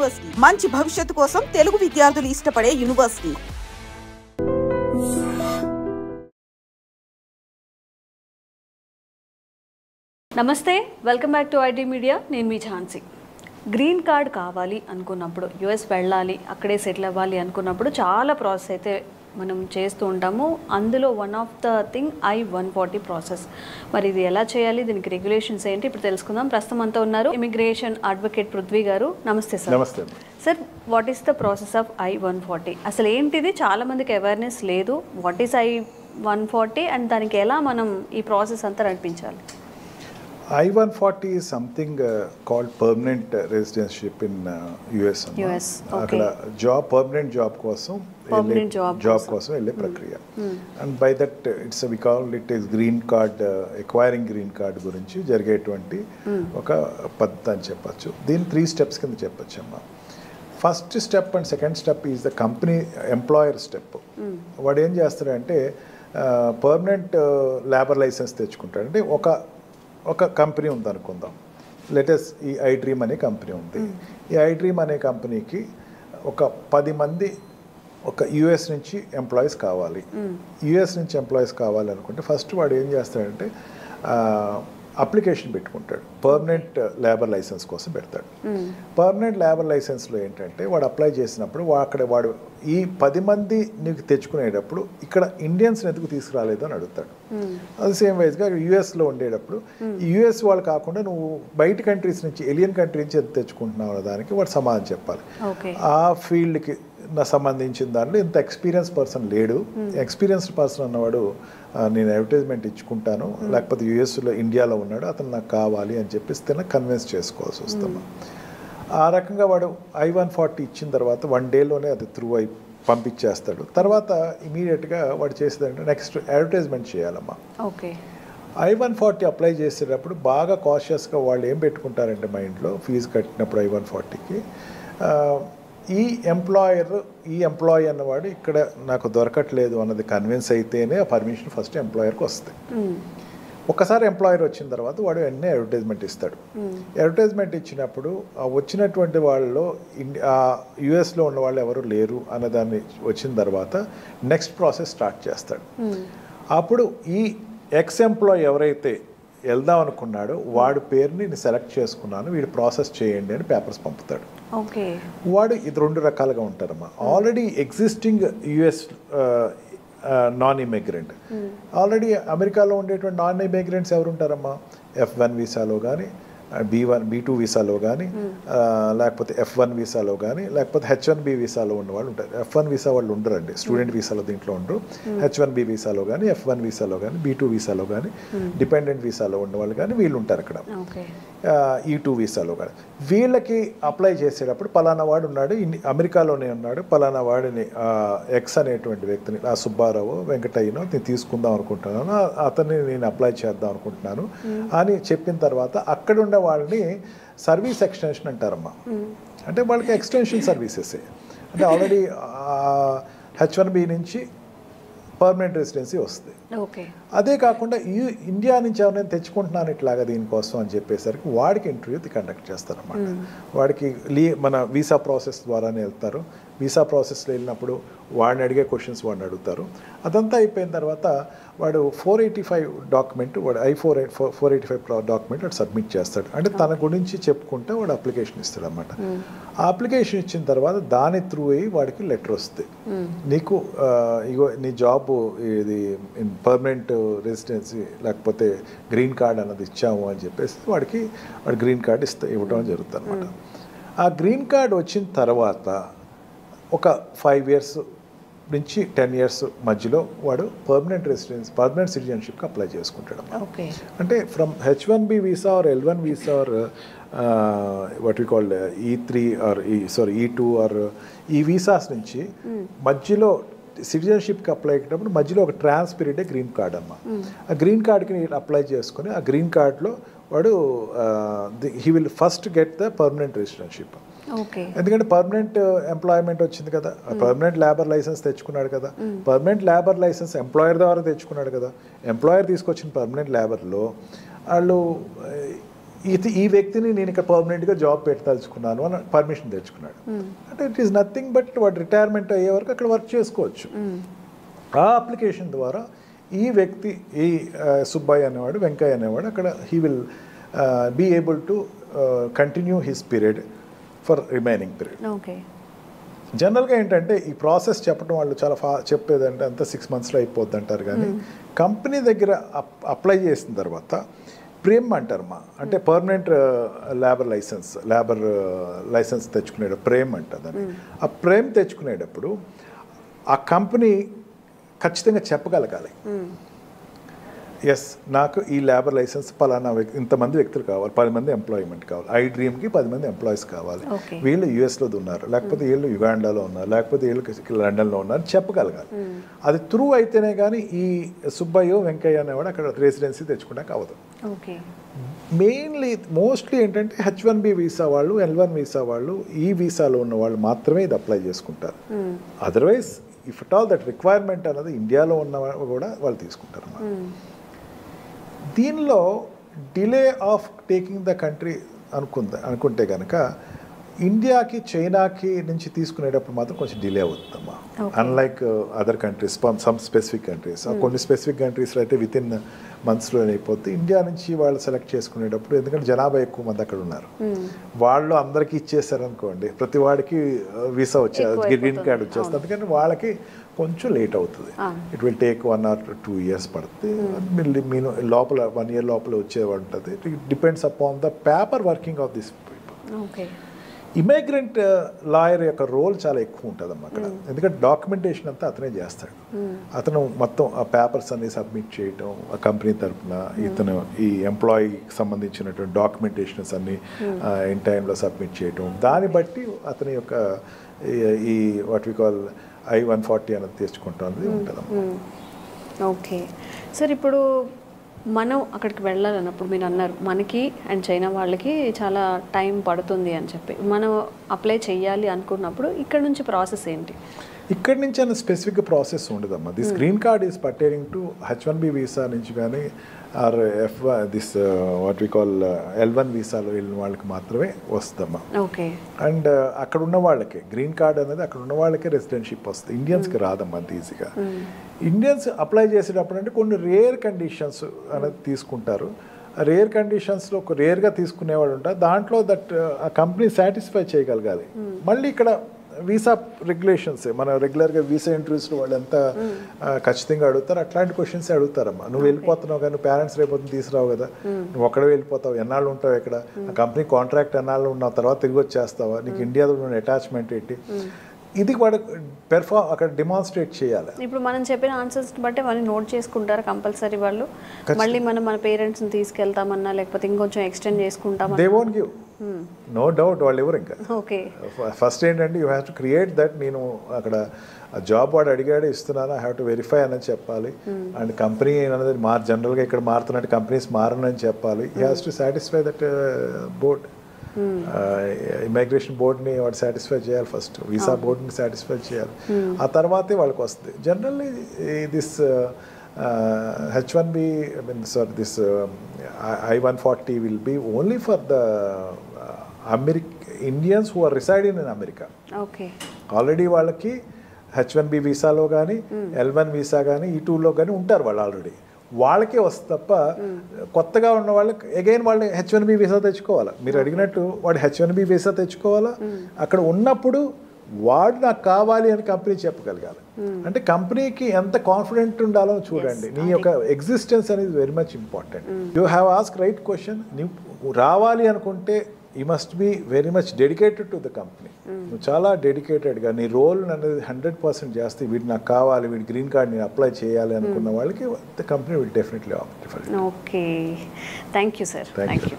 University మంచి భవిష్యత్తు కోసం తెలుగు విద్యార్థులు ఇష్టపడే యూనివర్సిటీ. నమస్తే, welcome back to IT media. నేను మీ ఝాన్సీ. గ్రీన్ కార్డ్ కావాలి అనుకున్నప్పుడు, యుఎస్ వెళ్ళాలి, అక్కడే సెటిల్ అవ్వాలి అనుకున్నప్పుడు చాలా ప్రాసెస్ అయితే మనం చేస్తూ ఉంటాము. అందులో one of the thing I-140 process. మరి ఇది ఎలా చేయాలి, దీనికి రెగ్యులేషన్స్ ఏంటి, ఇప్పుడు తెలుసుకుందాం. ప్రస్తుతం అంతా ఉన్నారు ఇమిగ్రేషన్ అడ్వకేట్ పృథ్వీ గారు. నమస్తే సార్. నమస్తే sir. What is the process of I-140? అసలు ఏంటిది? చాలామందికి అవేర్నెస్ లేదు. వాట్ ఈస్ I-140 అండ్ దానికి ఎలా మనం ఈ ప్రాసెస్ అంతా నడిపించాలి? I-140 is something called permanent residency in US. అక్కడ పర్మనెంట్ జాబ్ కోసం వెళ్ళే ప్రక్రియ. And by that it's we call it is green card, acquiring green card గురించి జరిగేటువంటి ఒక పద్ధతి అని చెప్పచ్చు. దీని 3 స్టెప్స్ కింద చెప్పచ్చు అమ్మా. First step and second step is the company employer step. వాడు ఏం చేస్తాడంటే పర్మనెంట్ లేబర్ లైసెన్స్ తెచ్చుకుంటాడు. అంటే ఒక కంపెనీ ఉంది అనుకుందాం, లెటెస్ ఈ iDream అనే కంపెనీ ఉంది. ఈ iDream అనే కంపెనీకి ఒక 10 మంది ఒక యుఎస్ నుంచి ఎంప్లాయీస్ కావాలి. యుఎస్ నుంచి ఎంప్లాయీస్ కావాలి అనుకుంటే ఫస్ట్ వాడు ఏం చేస్తాడంటే అప్లికేషన్ పెట్టుకుంటాడు. పర్మనెంట్ లేబర్ లైసెన్స్ కోసం పెడతాడు. పర్మనెంట్ లేబర్ లైసెన్స్లో ఏంటంటే వాడు అప్లై చేసినప్పుడు వాడు ఈ 10 మంది నీకు తెచ్చుకునేటప్పుడు ఇక్కడ ఇండియన్స్ ఎందుకు తీసుకురాలేదు అని అడుగుతాడు. అది సేమ్ వైజ్గా యుఎస్లో ఉండేటప్పుడు యుఎస్ వాళ్ళు కాకుండా నువ్వు బయట కంట్రీస్ నుంచి, ఎలియన్ కంట్రీ నుంచి ఎంత తెచ్చుకుంటున్నావు అనే దానికి వాడు సమాధానం చెప్పాలి. ఆ ఫీల్డ్కి సంబంధించిన దాంట్లో ఇంత ఎక్స్పీరియన్స్ పర్సన్ లేడు. ఎక్స్పీరియన్స్డ్ పర్సన్ అన్నవాడు నేను అడ్వర్టైజ్మెంట్ ఇచ్చుకుంటాను, లేకపోతే యుఎస్లో ఇండియాలో ఉన్నాడు, అతను నాకు కావాలి అని చెప్పేసి కన్విన్స్ చేసుకోవాల్సి వస్తాము. ఆ రకంగా వాడు I-140 ఇచ్చిన తర్వాత 1 డేలోనే అది త్రూ అయి పంపించేస్తాడు. తర్వాత ఇమీడియట్గా వాడు చేసేదంటే నెక్స్ట్ అడ్వర్టైజ్మెంట్ చేయాలమ్మా. ఓకే. I-140 అప్లై చేసేటప్పుడు బాగా కాషియస్గా వాళ్ళు ఏం పెట్టుకుంటారంటే మైండ్లో, ఫీజు కట్టినప్పుడు I-140కి ఈ ఎంప్లాయీ అన్నవాడు ఇక్కడ నాకు దొరకట్లేదు అన్నది కన్విన్స్ అయితేనే ఆ పర్మిషన్ ఫస్ట్ ఎంప్లాయర్కి వస్తుంది. ఒకసారి ఎంప్లాయర్ వచ్చిన తర్వాత వాడు వెంటనే అడ్వర్టైజ్మెంట్ ఇస్తాడు. అడ్వర్టైజ్మెంట్ ఇచ్చినప్పుడు వచ్చినటువంటి వాళ్ళలో యుఎస్లో ఉన్న వాళ్ళు ఎవరు లేరు అన్నదాన్ని వచ్చిన తర్వాత నెక్స్ట్ ప్రాసెస్ స్టార్ట్ చేస్తాడు. అప్పుడు ఈ ఎక్స్ ఎంప్లాయీ ఎవరైతే వెళ్దాం అనుకున్నాడో వాడి పేరుని నేను సెలెక్ట్ చేసుకున్నాను, వీడు ప్రాసెస్ చేయండి అని పేపర్స్ పంపుతాడు. వాడు ఇది 2 రకాలుగా ఉంటారమ్మా. Already existing US non immigrant, already అమెరికాలో ఉండేటువంటి నాన్ ఇమిగ్రెంట్స్ ఎవరు ఉంటారమ్మా? F1 వీసాలో కానీ, B2 వీసాలో కానీ, లేకపోతే F1 వీసాలో కానీ, లేకపోతే H1B వీసాలో ఉన్న వాళ్ళు ఉంటారు. F1 వీసా వాళ్ళు ఉండరండి, స్టూడెంట్ వీసాలో దీంట్లో ఉండరు. H1B వీసాలో కానీ, F1 వీసాలో కానీ, B2 వీసాలో కానీ, డిపెండెంట్ వీసాలో ఉన్న వాళ్ళు కానీ వీళ్ళు ఉంటారు అక్కడ. E2 వీసాలో కానీ వీళ్ళకి అప్లై చేసేటప్పుడు పలానా వాడు ఉన్నాడు, అమెరికాలోనే ఉన్నాడు, పలానా వాడిని ఎక్స్ అనేటువంటి వ్యక్తిని, ఆ సుబ్బారావు వెంకటయ్యనో నేను తీసుకుందాం అనుకుంటున్నాను, అతన్ని నేను అప్లై చేద్దాం అనుకుంటున్నాను అని చెప్పిన తర్వాత అక్కడ ఉండే వాళ్ళని సర్వీస్ ఎక్స్టెన్షన్ అంటారమ్మా. అంటే వాళ్ళకి ఎక్స్టెన్షన్ సర్వీసెస్. అంటే ఆల్రెడీ H1B నుంచి పర్మనెంట్ రెసిడెన్సీ వస్తుంది. అదే కాకుండా ఇండియా నుంచి ఎవరైనా తెచ్చుకుంటున్నాను ఇట్లాగా దీనికోసం అని చెప్పేసరికి వాడికి ఇంటర్వ్యూ కండక్ట్ చేస్తారన్నమాట. వాడికి మన వీసా ప్రాసెస్ ద్వారానే వెళ్తారు. వీసా ప్రాసెస్లో వెళ్ళినప్పుడు వాడిని అడిగే క్వశ్చన్స్ వాడిని అడుగుతారు. అదంతా అయిపోయిన తర్వాత వాడు 485 డాక్యుమెంట్, వాడు I-485 డాక్యుమెంట్ వాడు సబ్మిట్ చేస్తాడు. అంటే తన గురించి చెప్పుకుంటే వాడు అప్లికేషన్ ఇస్తాడు అన్నమాట. ఆ అప్లికేషన్ ఇచ్చిన తర్వాత దాని త్రూ అయ్యి వాడికి లెటర్ వస్తుంది, నీకు ఇగో నీ జాబ్ ఇది పర్మనెంట్ రెసిడెన్సీ లేకపోతే గ్రీన్ కార్డ్ అన్నది ఇచ్చాము అని చెప్పేసి వాడు గ్రీన్ కార్డ్ ఇవ్వడం జరుగుతుంది అనమాట. ఆ గ్రీన్ కార్డ్ వచ్చిన తర్వాత ఒక 5 years నుంచి 10 years మధ్యలో వాడు పర్మనెంట్ సిటిజన్షిప్కి అప్లై చేసుకుంటాడు. అంటే from H1B visa or L1 visa or what we called E3 or E2 or ఈ వీసాస్ నుంచి మధ్యలో సిటిజన్షిప్కి అప్లై అయ్యేటప్పుడు మధ్యలో ఒక ట్రాన్స్ పీరియడే గ్రీన్ కార్డ్ అమ్మ. ఆ గ్రీన్ కార్డ్కి నేను అప్లై చేసుకుని ఆ గ్రీన్ కార్డ్లో వాడు he will first get the permanent residentship. ఎందుకంటే పర్మనెంట్ ఎంప్లాయ్మెంట్ వచ్చింది కదా, పర్మనెంట్ లేబర్ లైసెన్స్ తెచ్చుకున్నాడు కదా, పర్మనెంట్ లేబర్ లైసెన్స్ ఎంప్లాయర్ ద్వారా తెచ్చుకున్నాడు కదా, ఎంప్లాయర్ తీసుకొచ్చిన పర్మనెంట్ లేబర్లో వాళ్ళు ఈ వ్యక్తిని నేను ఇక్కడ పర్మనెంట్గా జాబ్ పెట్టదలుచుకున్నాను అని పర్మిషన్ తెచ్చుకున్నాడు. అంటే ఇట్ ఈస్ నథింగ్ బట్ వాడు రిటైర్మెంట్ అయ్యే వరకు అక్కడ వర్క్ చేసుకోవచ్చు. ఆ అప్లికేషన్ ద్వారా ఈ వ్యక్తి, ఈ సుబ్బయ్య అనేవాడు, వెంకయ్య అనేవాడు అక్కడ he will be able to continue his period for remaining period. Okay. జనరల్గా ఏంటంటే ఈ ప్రాసెస్ చెప్పడం వాళ్ళు చాలా చెప్పేదంటే అంతా 6 monthsలో అయిపోద్ది అంటారు. కానీ కంపెనీ దగ్గర అప్లై చేసిన తర్వాత ప్రేమ్ అంటారమ్మా, అంటే పర్మనెంట్ లేబర్ లైసెన్స్ తెచ్చుకునేటప్పుడు ప్రేమ్ అంటుందని. ఆ ప్రేమ్ తెచ్చుకునేటప్పుడు ఆ కంపెనీ ఖచ్చితంగా చెప్పగలగాలి, ఎస్ నాకు ఈ లేబర్ లైసెన్స్ పలానా ఇంతమంది వ్యక్తులు కావాలి, 10 మంది ఎంప్లాయ్మెంట్ కావాలి, ఐ డ్రీమ్కి 10 మంది ఎంప్లాయీస్ కావాలి, వీళ్ళు యూఎస్లో ఉన్నారు, లేకపోతే వీళ్ళు యుగాండాలో ఉన్నారు, లేకపోతే వీళ్ళు లండన్లో ఉన్నారు చెప్పగలగాలి. అది త్రూ అయితేనే కానీ ఈ సుబ్బయ్య వెంకయ్య అనేవాడు అక్కడ రెసిడెన్సీ తెచ్చుకోవడానికి అవ్వదు. మోస్ట్లీ ఏంటంటే H1B వీసా వాళ్ళు, L1 వీసా వాళ్ళు, ఈ వీసాలో ఉన్న వాళ్ళు మాత్రమే ఇది అప్లై చేసుకుంటారు. Otherwise if at all that requirement అనేది ఇండియాలో ఉన్న కూడా వాళ్ళు తీసుకుంటారు. దీనిలో delay of taking the country అనుకుంటే కనుక ఇండియాకి చైనాకి నుంచి తీసుకునేటప్పుడు మాత్రం కొంచెం డిలే అవుతుందమ్మా. Unlike other countries, some specific countries, కొన్ని స్పెసిఫిక్ కంట్రీస్లో అయితే విత్ ఇన్ మంత్స్లో అయిపోతే ఇండియా నుంచి వాళ్ళు సెలెక్ట్ చేసుకునేటప్పుడు, ఎందుకంటే జనాభా ఎక్కువ మంది అక్కడ ఉన్నారు, వాళ్ళు అందరికీ ఇచ్చేసారనుకోండి, ప్రతి వాడికి వీసా గ్రీన్ కార్డ్ వచ్చేస్తుంది. అందుకని వాళ్ళకి కొంచెం లేట్ అవుతుంది. It will take 1 or 2 years పడుతుంది. మీరు లోపల 1 year లోపల వచ్చేవాడు ఉంటుంది. It depends upon the paper working of this people. Immigrant lawyer యొక్క రోల్ చాలా ఎక్కువ ఉంటుంది అమ్మ అక్కడ, ఎందుకంటే డాక్యుమెంటేషన్ అంతా అతనే చేస్తాడు. అతను మొత్తం ఆ పేపర్స్ అన్ని సబ్మిట్ చేయటం, ఆ కంపెనీ తరఫున ఇతను ఈ ఎంప్లాయీకి సంబంధించినటువంటి డాక్యుమెంటేషన్స్ అన్ని ఇన్ టైంలో సబ్మిట్ చేయటం, దాన్ని బట్టి అతని యొక్క ఈ వాట్ వి కాల్ I-140 అనేది తెచ్చుకుంటుంది ఉంటుందమ్మా. ఓకే సార్, ఇప్పుడు మనం అక్కడికి వెళ్ళాలన్నప్పుడు మీరు అన్నారు మనకి అండ్ చైనా వాళ్ళకి చాలా టైం పడుతుంది అని చెప్పి, మనం అప్లై చేయాలి అనుకున్నప్పుడు ఇక్కడ నుంచి ప్రాసెస్ ఏంటి? ఇక్కడ నుంచి అన్న స్పెసిఫిక్ ప్రాసెస్ ఉండదమ్మా. This green card is pertaining to H1B visa నుంచి కానీ or this what we call L1 వీసాలో వెళ్ళిన వాళ్ళకి మాత్రమే వస్తుందమ్మా. ఓకే. అండ్ అక్కడ ఉన్న వాళ్ళకి గ్రీన్ కార్డ్ అనేది అక్కడ ఉన్న వాళ్ళకే రెసిడెన్షిప్ వస్తుంది, ఇండియన్స్కి రాదమ్మా అంత ఈజీగా. ఇండియన్స్ అప్లై చేసేటప్పుడు అంటే కొన్ని రేర్ కండిషన్స్ అనేది తీసుకుంటారు. రేర్ కండిషన్స్లో ఒక రేర్గా తీసుకునేవాడు ఉంటారు. దాంట్లో దట్ ఆ కంపెనీ సాటిస్ఫై చేయగలగాలి. మళ్ళీ ఇక్కడ వీసా రెగ్యులేషన్స్, మన రెగ్యులర్గా వీసా ఇంటర్వ్యూస్లో వాళ్ళు ఎంత ఖచ్చితంగా అడుగుతారు, అట్లాంటి క్వశ్చన్స్ అడుగుతారమ్మా. నువ్వు వెళ్ళిపోతున్నావు కానీ పేరెంట్స్ రేపొద్దున తీసుకురావు కదా, నువ్వు ఒక్కడే వెళ్ళిపోతావు, ఎన్నాళ్ళు ఉంటావు ఇక్కడ, ఆ కంపెనీ కాంట్రాక్ట్ ఎన్నాళ్ళు ఉన్నావు, తర్వాత తిరిగి వచ్చేస్తావా, నీకు ఇండియాలో ఉన్న అటాచ్మెంట్ ఏంటి, ఇది వాడు అక్కడ డిమాన్స్ట్రేట్ చేయాలి. ఇప్పుడు మనం చెప్పిన ఆన్సర్స్ బట్టి వాళ్ళు నోట్ చేసుకుంటారు కంపల్సరీ వాళ్ళు. మళ్ళీ మనం మన పేరెంట్స్ని తీసుకెళ్తామన్నా లేకపోతే ఇంకొంచెం ఎక్స్టెండ్ చేసుకుంటామన్నా they won't give, no doubt వాళ్ళు ఎవరు. ఇంకా ఓకే, ఫస్ట్ ఏంటంటే you have to create that, నేను అక్కడ జాబ్ వాడు అడిగాడు ఇస్తున్నాను, ఐ హ్యావ్ టు వెరిఫై అనేది చెప్పాలి. అండ్ కంపెనీ అనేది జనరల్గా ఇక్కడ మారుతున్నట్టు కంపెనీస్ మారనని చెప్పాలి. He has to satisfy that board, immigration బోర్డ్ని వాడు సాటిస్ఫై చేయాలి ఫస్ట్, వీసా బోర్డ్ని సాటిస్ఫై చేయాలి, ఆ తర్వాతే వాళ్ళకి వస్తుంది. Generally this H1B, I mean, sorry, this I-140 will be only for the Indians who are residing in America. Okay. Already వాళ్ళకి H1B వీసాలో కానీ L1 వీసా కానీ ఈ టూలో కానీ ఉంటారు వాళ్ళు ఆల్రెడీ, వాళ్ళకే వస్తుంది తప్ప కొత్తగా ఉన్న వాళ్ళకి అగైన్ వాళ్ళు H1B వీసా తెచ్చుకోవాలా. మీరు అడిగినట్టు వాడు H1B వీసా తెచ్చుకోవాలా. అక్కడ ఉన్నప్పుడు వాడు నాకు కావాలి అని కంపెనీ చెప్పగలగాలి. అంటే కంపెనీకి ఎంత కాన్ఫిడెంట్ ఉండాలో చూడండి. నీ యొక్క ఎగ్జిస్టెన్స్ అనేది very much important. You have ask right question. నువ్వు రావాలి అనుకుంటే you must be very much dedicated to the company. నువ్వు చాలా డెడికేటెడ్గా నీ రోల్ అనేది 100% చేస్తే వీడు నాకు కావాలి, వీడి గ్రీన్ కార్డ్ నేను అప్లై చేయాలి అనుకున్న వాళ్ళకి the company will definitely opt for it. Okay, thank you sir. Thank you.